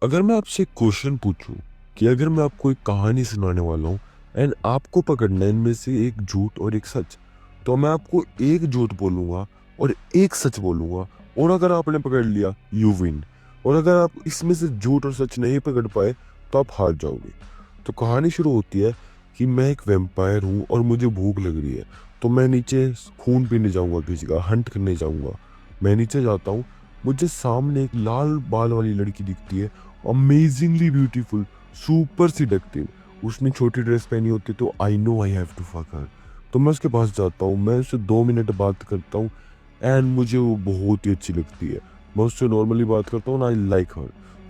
अगर मैं आपसे एक क्वेश्चन पूछूं कि अगर मैं आपको एक कहानी सुनाने वाला हूं एंड आपको पकड़ना है इनमें से एक झूठ और एक सच, तो मैं आपको एक झूठ बोलूंगा और एक सच बोलूंगा, और अगर आपने पकड़ लिया यू विन, और अगर आप इसमें से झूठ और सच नहीं पकड़ पाए तो आप हार जाओगे। तो कहानी शुरू होती है कि मैं एक वैम्पायर हूँ और मुझे भूख लग रही है, तो मैं नीचे खून पीने जाऊंगा, किसी का हंट करने जाऊंगा। मैं नीचे जाता हूँ, मुझे सामने एक लाल बाल वाली लड़की दिखती है, अमेजिंगली ब्यूटीफुल, सुपर सिडक्टिव। उसने छोटी ड्रेस पहनी होती है, तो I know I have to fuck her. तो मैं उसके पास जाता हूँ, मैं उससे 2 मिनट बात करता हूँ एंड मुझे वो बहुत ही अच्छी लगती है। मैं उससे नॉर्मली बात करता हूँ, I like her.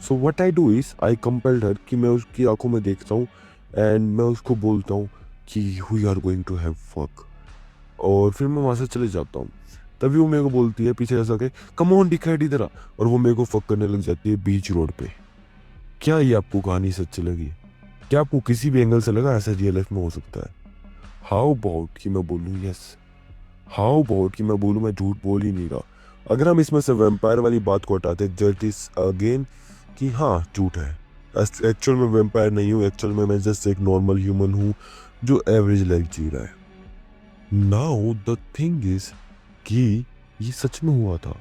So what I do is I compelled हर कि मैं उसकी आंखों में देखता हूँ एंड मैं उसको बोलता हूँ कि we are going to have fuck, और फिर मैं वहां से चले जाता हूँ। तभी वो मेरे को बोलती है पीछे ऐसा के, कम ऑन डिकाइड इधर आ, और वो मेरे को फक करने लग जाती है बीच रोड पे। क्या ये आपको कहानी सच्ची लगी? क्या आपको किसी भी एंगल से लगा ऐसा रियल लाइफ में हो सकता है? हाउ अबाउट कि मैं बोलूँ यस? हाउ अबाउट कि मैं बोलूँ मैं झूठ बोल ही नहीं रहा? अगर हम इसमें से वैम्पायर वाली बात को हटाते जस्ट इज अगेन कि हाँ झूठ है, एक्चुअल में वैम्पायर नहीं हूँ, एक्चुअल में मैं जस्ट एक नॉर्मल ह्यूमन हूँ जो एवरेज लाइफ जी रहा है। नाउ द थिंग इज कि ये सच में हुआ था।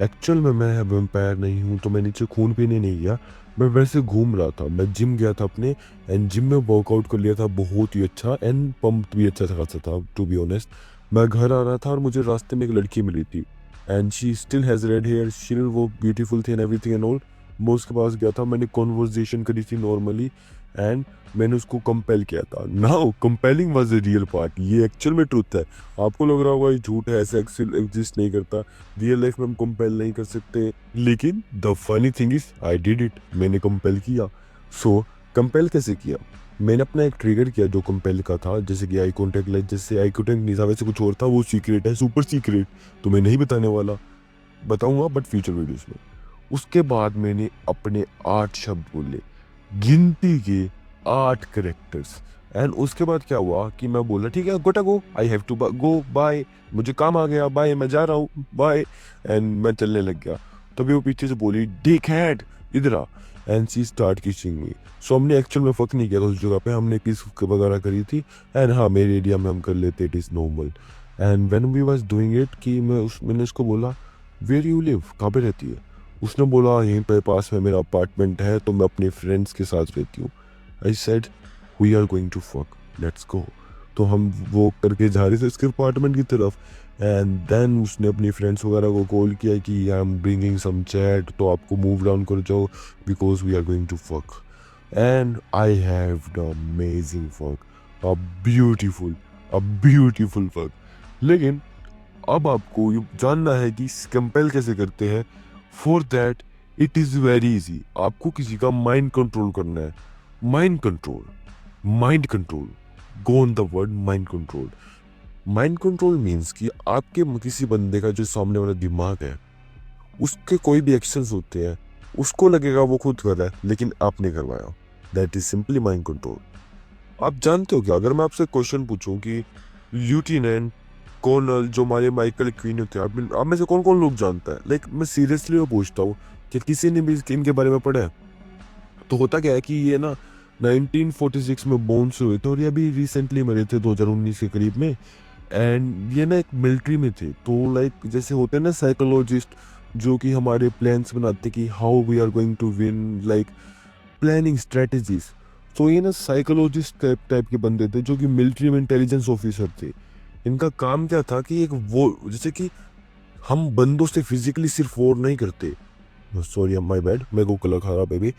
एक्चुअल में मैं वैम्पायर नहीं हूँ, तो मैं नीचे खून पीने नहीं गया, मैं वैसे घूम रहा था। मैं जिम गया था अपने, एंड जिम में वर्कआउट कर लिया था बहुत ही अच्छा, एंड पंप भी अच्छा खासा था टू बी ऑनेस्ट। मैं घर आ रहा था और मुझे रास्ते में एक लड़की मिली थी, and she still has red hair, still वो ब्यूटीफुल थी एंड एवरीथिंग एंड ऑल। मैं उसके पास गया था, मैंने कॉन्वर्जेशन करी थी नॉर्मली, एंड मैंने उसको कंपेल किया था। Now compelling was the real part, ये एक्चुअल में ट्रुथ है। आपको लग रहा होगा ये झूठ है, ऐसा एग्जिस्ट नहीं करता, रियल लाइफ में हम कंपेल नहीं कर सकते, लेकिन the funny thing is I did it, मैंने कंपेल किया। सो कंपेल कैसे किया? मैंने अपना एक ट्रिगर किया जो कंपेल का था, जैसे कि आई कॉन्टेक्ट, लाइक जैसे आई कॉन्टेक्ट नहीं था वैसे कुछ और था, वो सीक्रेट है, सुपर सीक्रेट, तो मैं नहीं बताने वाला, बताऊंगा बट फ्यूचर वीडियोस में। उसके बाद मैंने अपने 8 शब्द बोले, गिनती के 8 करेक्टर्स, एंड उसके बाद क्या हुआ कि मैं बोला ठीक है gotta go, I have to go bye, मुझे काम आ गया, बाय, मैं जा रहा हूँ, बाय, एंड मैं चलने लग गया। तभी वो पीछे से बोली डिक हैड इधर आ, and see start kissing me. So हमने एक्चुअल में फक नहीं किया था उस जगह पे, हमने किस वगैरह करी थी, एंड हाँ मेरे एरिया में हम कर लेते, it is normal. And when we was doing it कि मैंने उसको बोला वेयर यू लिव, कहाँ पे रहती है? उसने बोला यहीं पे पास में मेरा अपार्टमेंट है, तो मैं अपने फ्रेंड्स के साथ रहती हूँ। I said we are going to fuck, let's go. तो हम वो करके जा रहे थे उसके अपार्टमेंट की तरफ, एंड देन उसने अपनी फ्रेंड्स वगैरह को कॉल किया कि I am bringing some chat, तो आपको मूव डाउन कर जाओ because we are going to fuck. And I have the amazing fuck, a beautiful, a beautiful fuck. लेकिन अब आपको ये जानना है कि कंपेल कैसे करते हैं। For that it is very easy, आपको किसी का माइंड कंट्रोल करना है। Mind control, mind control, go on the word mind control. Mind control means कि आपके किसी बंदे का जो सामने वाला दिमाग है, उसके कोई भी एक्शंस होते हैं, उसको लगेगा वो खुद कर रहा है लेकिन आपने करवाया। That is simply mind control. आप जानते हो क्या, अगर मैं आपसे क्वेश्चन पूछूं कि ल्यूटिनेंट कर्नल जो हमारे माइकल क्वीन होते हैं, आप में से कौन कौन लोग जानता है? लाइक मैं सीरियसली वो पूछता हूँ कि किसी ने भी इनके बारे में पढ़ा है? तो होता क्या है कि ये ना 1946 में बोर्न हुए थे और ये अभी रिसेंटली मरे थे 2019 के करीब में। एंड ये ना एक मिलिट्री में थे, तो लाइक जैसे होते हैं ना साइकोलॉजिस्ट जो कि हमारे प्लान्स बनाते कि how we are going to win, like planning strategies. तो ये ना साइकोलॉजिस्ट टाइप के बंदे थे जो कि मिलिट्री में इंटेलिजेंस ऑफिसर थे। इनका काम क्या था कि एक वो, जैसे कि हम बंदों से फिजिकली सिर्फ वॉर नहीं करते, सॉरी माय बैड, मेरे को कलर खराब है भी,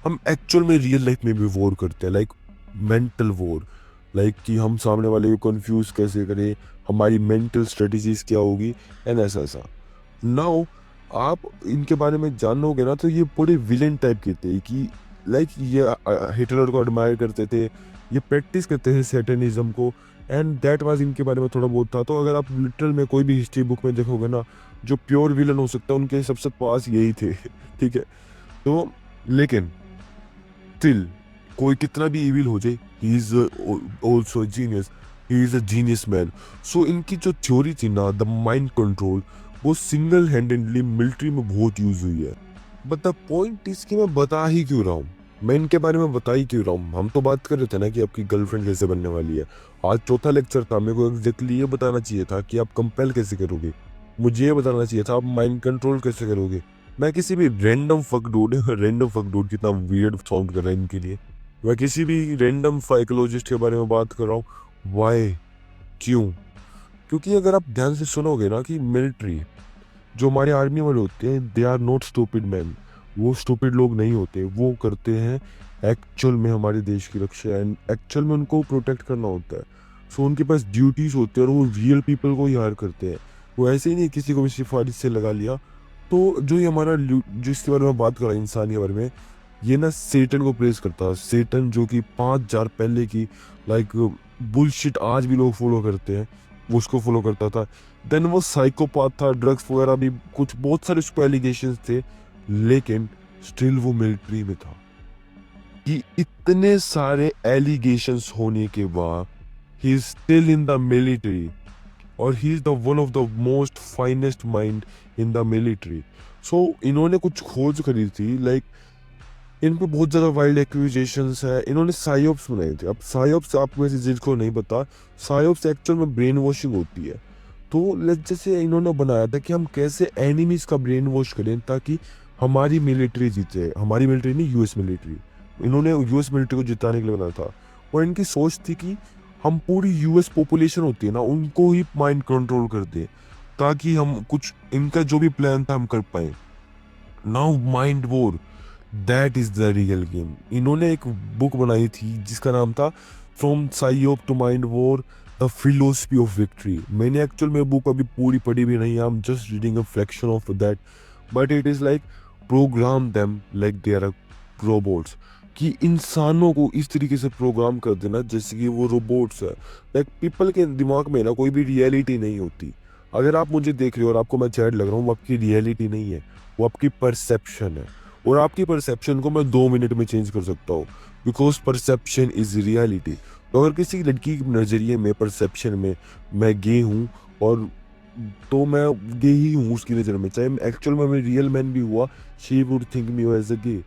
हम एक्चुअल में रियल लाइफ में भी वॉर करते हैं, लाइक मेंटल वॉर। लाइक कि हम सामने वाले को कंफ्यूज कैसे करें, हमारी मेंटल स्ट्रेटजीज क्या होगी, एंड ऐसा ऐसा। नाउ आप इनके बारे में जानोगे ना तो ये बड़े विलेन टाइप के थे कि लाइक ये हिटलर को एडमायर करते थे, ये प्रैक्टिस करते थे सैटेनिज्म को, एंड दैट वाज इनके बारे में थोड़ा बहुत था। तो अगर आप लिटरल में कोई भी हिस्ट्री बुक में देखोगे ना, जो प्योर विलन हो सकता है उनके सबसे पास यही थे ठीक है। तो लेकिन स्टिल कोई कितना भी इविल हो जाए, he is also genius, he is a genius man. So इनकी जो थ्योरी थी ना द माइंड कंट्रोल, वो सिंगल हैंडेडली मिलिट्री में बहुत यूज हुई है। बट द पॉइंट इज कि मैं बता ही क्यों रहा हूँ, मैं इनके बारे में बता ही क्यों रहा हूँ। हम तो बात कर रहे थे ना कि आपकी गर्लफ्रेंड कैसे बनने वाली है। आज चौथा लेक्चर था, मेरे को एग्जैक्टली ये बताना चाहिए था कि आप कंपेल कैसे करोगे। मुझे ये बताना चाहिए था आप माइंड कंट्रोल कैसे करोगे। मैं किसी भी random fuck dude random fuck dude कितना वियर्ड साउंड कर रहा है इनके लिए। मैं किसी भी रैंडम साइकोलॉजिस्ट के बारे में बात कर रहा हूँ। वाई, क्यों? क्योंकि अगर आप ध्यान से सुनोगे ना कि मिलिट्री, जो हमारे आर्मी वाले होते हैं, they are not stupid man. वो स्टूपिड लोग नहीं होते, वो करते हैं एक्चुअल में हमारे देश की रक्षा एंड एक्चुअल में उनको प्रोटेक्ट करना होता है। सो उनके पास ड्यूटीज होती है और वो रियल पीपल को ही हायर करते हैं। वो ऐसे ही नहीं किसी को भी सिफारिश से लगा लिया। तो जो ये हमारा जिसके बारे में बात कर रहा है इंसान के बारे में, ये ना सेटन को प्रेस करता है। सेटन जो कि 5,000 पहले की लाइक बुलशिट आज भी लोग फॉलो करते हैं, वो उसको फॉलो करता था। देन वो साइकोपाथ था, ड्रग्स वगैरह भी कुछ बहुत सारे उसको एलिगेशंस थे, लेकिन स्टिल वो मिलिट्री में था। कि इतने सारे एलिगेशंस होने के बाद he is still in the military और he is the one of the most finest mind in the military. So इन्होंने कुछ खोज करी थी, लाइक इन पे बहुत ज़्यादा वाइल्ड एक्यूजेशंस है। इन्होंने साइयोप्स बनाए थे। अब साइयोप्स आपको ऐसी जिसको नहीं पता, साइयोप्स एक्चुअल में ब्रेन वॉशिंग होती है। तो जैसे इन्होंने बनाया था कि हम कैसे एनिमीज का ब्रेन वॉश करें ताकि हमारी मिलिट्री जीते। हमारी मिलिट्री नहीं, यूएस मिलिट्री। इन्होंने यूएस मिलिट्री को जिताने के लिए बनाया था। और इनकी सोच थी कि हम पूरी यूएस पॉपुलेशन होती है ना, उनको ही माइंड कंट्रोल कर दे ताकि हम कुछ, इनका जो भी प्लान था हम कर पाए। Now mind war, that is the real game. इन्होंने एक बुक बनाई थी जिसका नाम था from psyop to mind war, the philosophy of victory. मैंने एक्चुअल में बुक अभी पूरी पढ़ी भी नहीं, I am just reading a fraction of that, but it is like program them like they are robots. कि इंसानों को इस तरीके से प्रोग्राम कर देना जैसे कि वो रोबोट्स है। लाइक पीपल के दिमाग में ना कोई भी रियलिटी नहीं होती। अगर आप मुझे देख रहे हो और आपको मैं चैट लग रहा हूँ, वो आपकी रियलिटी नहीं है, वो आपकी परसेप्शन है। और आपकी परसेप्शन को मैं 2 मिनट में चेंज कर सकता हूँ, बिकॉज परसेप्शन इज रियलिटी। तो अगर किसी लड़की के नज़रिए में, परसेप्शन में मैं गे हूँ, और तो मैं गे ही हूँ उसकी नज़र में, चाहे एक्चुअल में मैं रियल मैन भी हुआ, she would think me as a gay.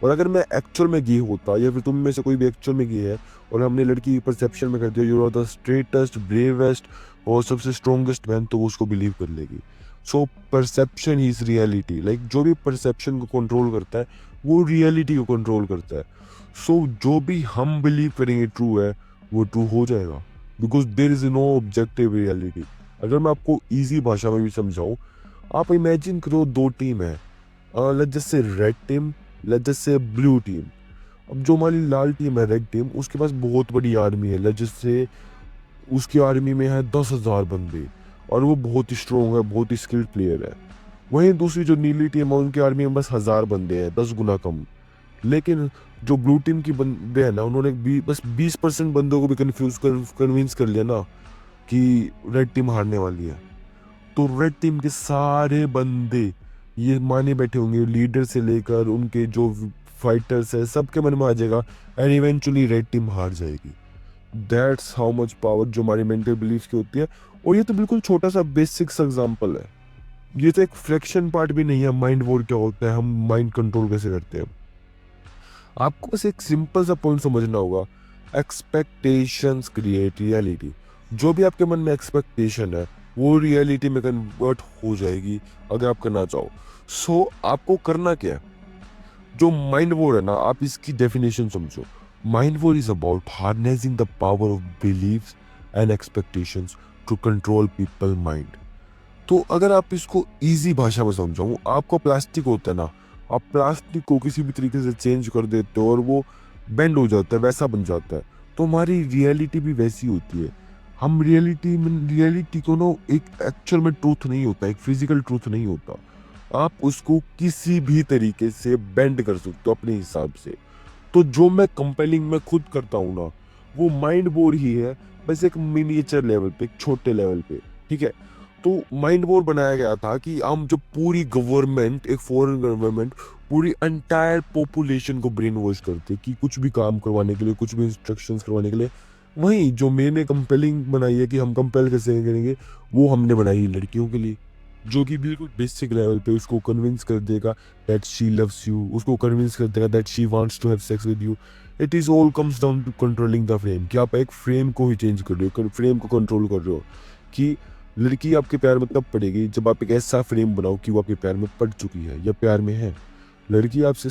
और अगर मैं एक्चुअल में गे होता, या फिर तुम में से कोई भी एक्चुअल में गे है, और हमने लड़की की परसेप्शन में कर दिया यू आर द स्ट्रेटेस्ट, ब्रेवेस्ट और सबसे स्ट्रॉन्गेस्ट मैन, तो वो उसको बिलीव कर लेगी। So perception is reality. Like जो भी परसेप्शन को कंट्रोल करता है वो रियलिटी को कंट्रोल करता है। सो जो भी हम बिलीव करेंगे ट्रू है, वो ट्रू हो जाएगा, because there is no objective reality. अगर मैं आपको इजी भाषा में भी समझाऊं, आप इमेजिन करो 2 टीम है, let's just say red team, let's just say blue team. अब जो हमारी लाल टीम है, रेड टीम, उसके पास बहुत बड़ी आर्मी है। लेट्स जस्ट से उसकी आर्मी में है 10,000 बंदे और वो बहुत ही स्ट्रॉन्ग है, बहुत ही स्किल्ड प्लेयर है। वहीं दूसरी जो नीली टीम है, उनकी आर्मी में बस 1,000 बंदे हैं, 10 गुना कम। लेकिन जो ब्लू टीम की बंदे हैं ना, उन्होंने बस 20% बंदों को भी कन्विंस कर लिया ना कि रेड टीम हारने वाली है। तो रेड टीम के सारे बंदे ये माने बैठे होंगे, लीडर से लेकर उनके जो फाइटर्स है, सबके मन में आ जाएगा एंड इवेंचुअली रेड टीम हार जाएगी। दैट्स हाउ मच पावर जो हमारी मेंटल बिलीफ की होती है। और ये तो बिल्कुल छोटा सा बेसिक एग्जांपल है, ये तो एक फ्रैक्शन पार्ट भी नहीं है माइंड वॉर क्या होता है, हम माइंड कंट्रोल कैसे करते हैं। आपको बस एक सिंपल सा पॉइंट समझना होगा, एक्सपेक्टेशंस क्रिएट रियलिटी। जो भी आपके मन में एक्सपेक्टेशन है वो रियलिटी में कन्वर्ट हो जाएगी अगर आप करना चाहो। सो आपको करना क्या है, जो माइंड वॉर है ना, आप इसकी डेफिनेशन समझो। Mind war is about harnessing the power of believes and expectations to control people mind. तो अगर आप इसको इजी भाषा में समझाऊं, आपको प्लास्टिक होता है ना, आप प्लास्टिक को किसी भी तरीके से चेंज कर देते हो और वो बेंड हो जाता है, वैसा बन जाता है। तो हमारी रियलिटी भी वैसी होती है। हम रियलिटी को ना एक एक्चुअल में ट्रूथ नहीं होता, एक फिजिकल ट्रूथ नहीं होता। आप उसको किसी भी तरीके से बेंड कर सकते हो अपने हिसाब से। तो जो मैं कंपेलिंग में खुद करता हूँ ना, वो माइंड वॉर ही है, बस एक मिनिएचर लेवल पे, एक छोटे लेवल पे। ठीक है। तो माइंड वॉर बनाया गया था कि हम जो पूरी गवर्नमेंट, एक फॉरेन गवर्नमेंट, पूरी एंटायर पॉपुलेशन को ब्रेन वॉश करते कि कुछ भी काम करवाने के लिए, कुछ भी इंस्ट्रक्शंस करवाने के लिए। वहीं जो मैंने कंपेलिंग बनाई है कि हम कंपेल कैसे करेंगे, वो हमने बनाई लड़कियों के लिए। जो कि बिल्कुल बेसिक लेवल पे उसको कन्विंस कर देगा दैट शी लव्स यू, उसको कन्विंस कर देगा that she wants to have sex with you. It is all comes down to controlling the frame, कि आप एक फ्रेम को ही चेंज कर रहे हो, फ्रेम को कंट्रोल कर रहे हो। कि लड़की आपके प्यार में तब पड़ेगी जब आप एक ऐसा फ्रेम बनाओ कि वो आपके प्यार में पड़ चुकी है या प्यार में है। लड़की आपके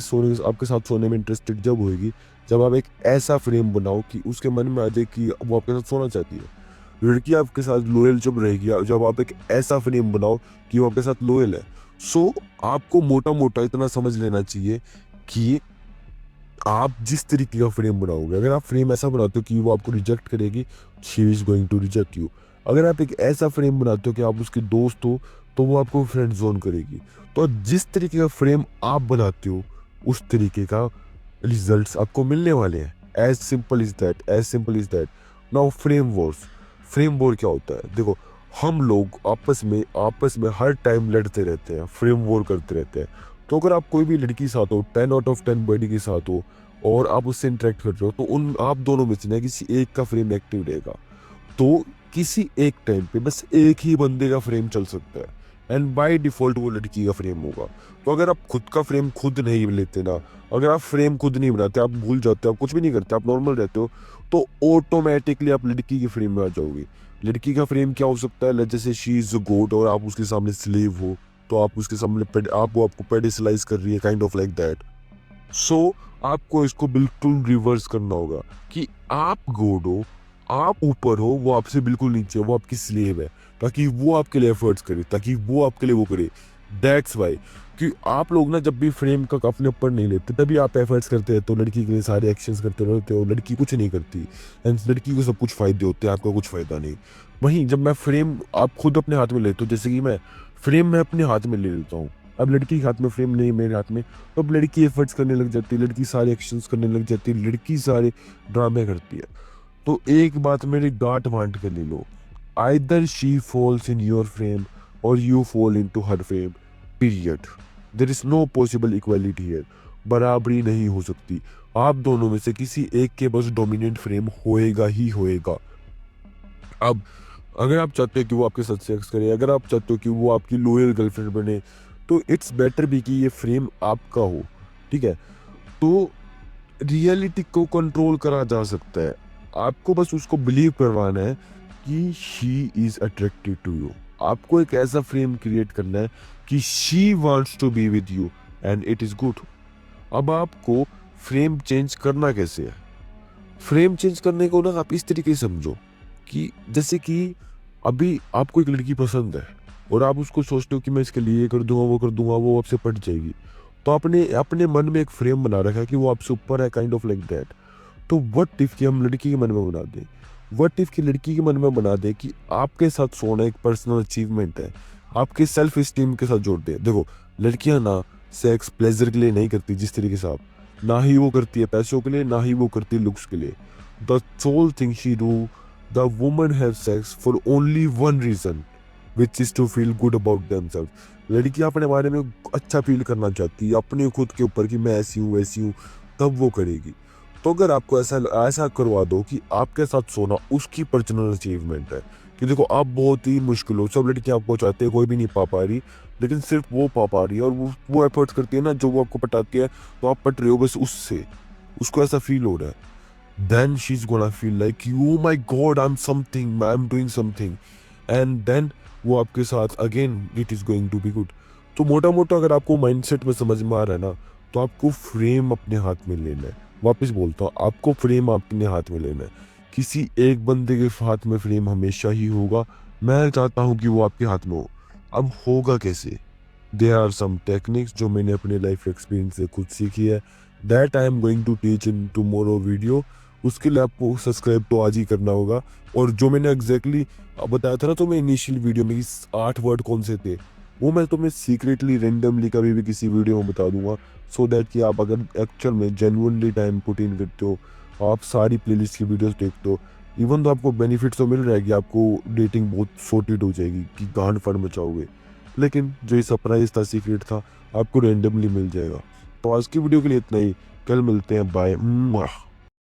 साथ सोने में इंटरेस्टेड जब होगी जब आप एक ऐसा फ्रेम बनाओ कि उसके मन में आ जाए कि वो आपके साथ सोना चाहती है। लड़की आपके साथ लॉयल जब रहेगी जब आप एक ऐसा फ्रेम बनाओ कि वो आपके साथ लॉयल है। सो आपको मोटा मोटा इतना समझ लेना चाहिए कि आप जिस तरीके का फ्रेम बनाओगे, अगर आप फ्रेम ऐसा बनाते हो कि वो आपको रिजेक्ट करेगी, she is going to reject you. अगर आप एक ऐसा फ्रेम बनाते हो कि आप उसके दोस्त हो, तो वो आपको फ्रेंड जोन करेगी। तो जिस तरीके का फ्रेम आप बनाते हो उस तरीके का रिजल्ट्स आपको मिलने वाले हैं। As simple is that, as simple is that. Now frame wars, frame war क्या होता है? देखो, हम लोग आपस में हर टाइम लड़ते रहते हैं, फ्रेम वॉर करते रहते हैं। तो अगर आप कोई भी लड़की के साथ हो, 10 आउट ऑफ 10 बॉडी के साथ हो और आप उससे इंटरेक्ट कर रहे हो, तो उन आप दोनों में से ना किसी एक का फ्रेम एक्टिव रहेगा। तो किसी एक टाइम पे बस एक ही बंदे का फ्रेम चल सकता है, एंड बाय डिफॉल्ट वो लड़की का फ्रेम होगा। तो अगर आप खुद का फ्रेम खुद नहीं लेते ना, अगर आप फ्रेम खुद नहीं बनाते, आप भूल जाते हो, आप कुछ भी नहीं करते, आप नॉर्मल रहते हो, तो ऑटोमेटिकली आप लड़की के फ्रेम में आ जाओगे। लड़की का फ्रेम क्या हो सकता है? जैसे शी इज अ गॉड और आप उसके सामने स्लेव हो, तो आप उसके सामने वो आपको पेडिसलाइज कर रही है, काइंड ऑफ लाइक दैट। सो आपको इसको बिल्कुल रिवर्स करना होगा कि आप गॉड हो, आप ऊपर हो, वो आपसे बिल्कुल नीचे हो, वो आपकी स्लेव है, ताकि वो आपके लिए एफर्ट्स करे, ताकि वो आपके लिए वो करे। दैट्स वाई कि आप लोग ना जब भी फ्रेम का अपने ऊपर नहीं लेते, तभी आप एफर्ट्स करते रहते हो, लड़की के लिए सारे एक्शंस करते रहते हो, लड़की कुछ नहीं करती, एंड लड़की को सब कुछ फायदे होते हैं, आपको कुछ फायदा नहीं। वहीं जब मैं फ्रेम आप खुद अपने हाथ में लेते हो, जैसे कि मैं फ्रेम में अपने हाथ में ले लेता हूँ, अब लड़की के हाथ में फ्रेम नहीं, मेरे हाथ में, तो अब लड़की एफर्ट्स करने लग जाती है, लड़की सारे एक्शंस करने लग जाती है, लड़की सारे ड्रामे करती है। तो एक बात मेरी गांठ बांध कर ले लो, either she falls in your frame और you fall into her frame, period. There is no possible equality here, बराबरी नहीं हो सकती। आप दोनों में से किसी एक के बस डोमिनेंट फ्रेम होएगा ही होएगा। अब अगर आप चाहते हो कि वो आपके साथ सेक्स करे, अगर आप चाहते हो कि वो आपकी लॉयल गर्लफ्रेंड बने, तो इट्स बेटर भी कि ये फ्रेम आपका हो, ठीक है? तो रियलिटी को कंट्रोल करा जा सकता है, आपको बस उसको बिलीव करवाना है कि she is attracted to you. आपको एक ऐसा फ्रेम क्रिएट करना है कि she wants to be with you, and it is good. अब आपको फ्रेम चेंज करना कैसे है? फ्रेम चेंज करने को ना आप इस तरीके से समझो कि जैसे कि अभी आपको एक लड़की पसंद है और आप उसको सोचते हो कि मैं इसके लिए ये कर दूंगा, वो कर दूंगा, वो आपसे पट जाएगी। तो आपने अपने मन में एक फ्रेम बना रखा है कि वो आपसे ऊपर है, काइंड ऑफ लाइक दैट। तो व्हाट इफ कि हम लड़की के मन में बना दें, व्हाट इफ कि लड़की के मन में बना दे कि आपके साथ सोना एक पर्सनल अचीवमेंट है, आपके सेल्फ इस्टीम के साथ जोड़ दे। देखो, लड़कियां ना सेक्स प्लेजर के लिए नहीं करती जिस तरीके से आप, ना ही वो करती है पैसों के लिए, ना ही वो करती है लुक्स के लिए। The sole thing she do, the woman have sex for only one reason, which is to feel good about themselves. लड़की अपने बारे में अच्छा फील करना चाहती है, अपने खुद के ऊपर कि मैं ऐसी हूँ वैसी हूँ, तब वो करेगी। तो अगर आपको ऐसा ऐसा करवा दो कि आपके साथ सोना उसकी पर्सनल अचीवमेंट है, कि देखो आप बहुत ही मुश्किल हो, सब लड़कियां आपको चाहते हैं, कोई भी नहीं पा रही, लेकिन सिर्फ वो पा रही है, और वो एफर्ट्स करती है ना जो वो आपको पटाती है, तो आप पट रहे हो बस उससे, उसको ऐसा फील हो रहा है। Then she is gonna feel like you my god, I am something, I am doing something, and then वो आपके साथ again it is going to be good. तो मोटा मोटा अगर आपको माइंडसेट में समझ में आ रहा है ना, तो आपको फ्रेम अपने हाथ में लेना है। वापस बोलता हूँ, आपको फ्रेम अपने हाथ में लेना है। किसी एक बंदे के हाथ में फ्रेम हमेशा ही होगा, मैं चाहता हूँ कि वो आपके हाथ में हो। अब होगा कैसे? देयर आर सम टेक्निक्स जो मैंने अपने लाइफ एक्सपीरियंस से खुद सीखी है, that I am going to teach in tomorrow video. उसके लिए आपको सब्सक्राइब तो आज ही करना होगा। और जो मैंने एग्जैक्टली बताया था ना तो मैं इनिशियल वीडियो में 8 वर्ड कौन से थे, वो मैं तुम्हें सीक्रेटली रेंडमली कभी भी किसी वीडियो में बता दूंगा, सो दैट कि आप अगर एक्चुअल में जेन्युइनली टाइम पुट इन करते हो, आप सारी प्लेलिस्ट की वीडियोस देखते हो, इवन तो आपको बेनिफिट तो मिल रहा है कि आपको डेटिंग बहुत सॉर्टेड हो जाएगी, कि गांड फड़ मचाओगे, लेकिन जो ये सरप्राइज था, सीक्रेट था, आपको रेंडमली मिल जाएगा। तो आज की वीडियो के लिए इतना ही, कल मिलते हैं, बाय।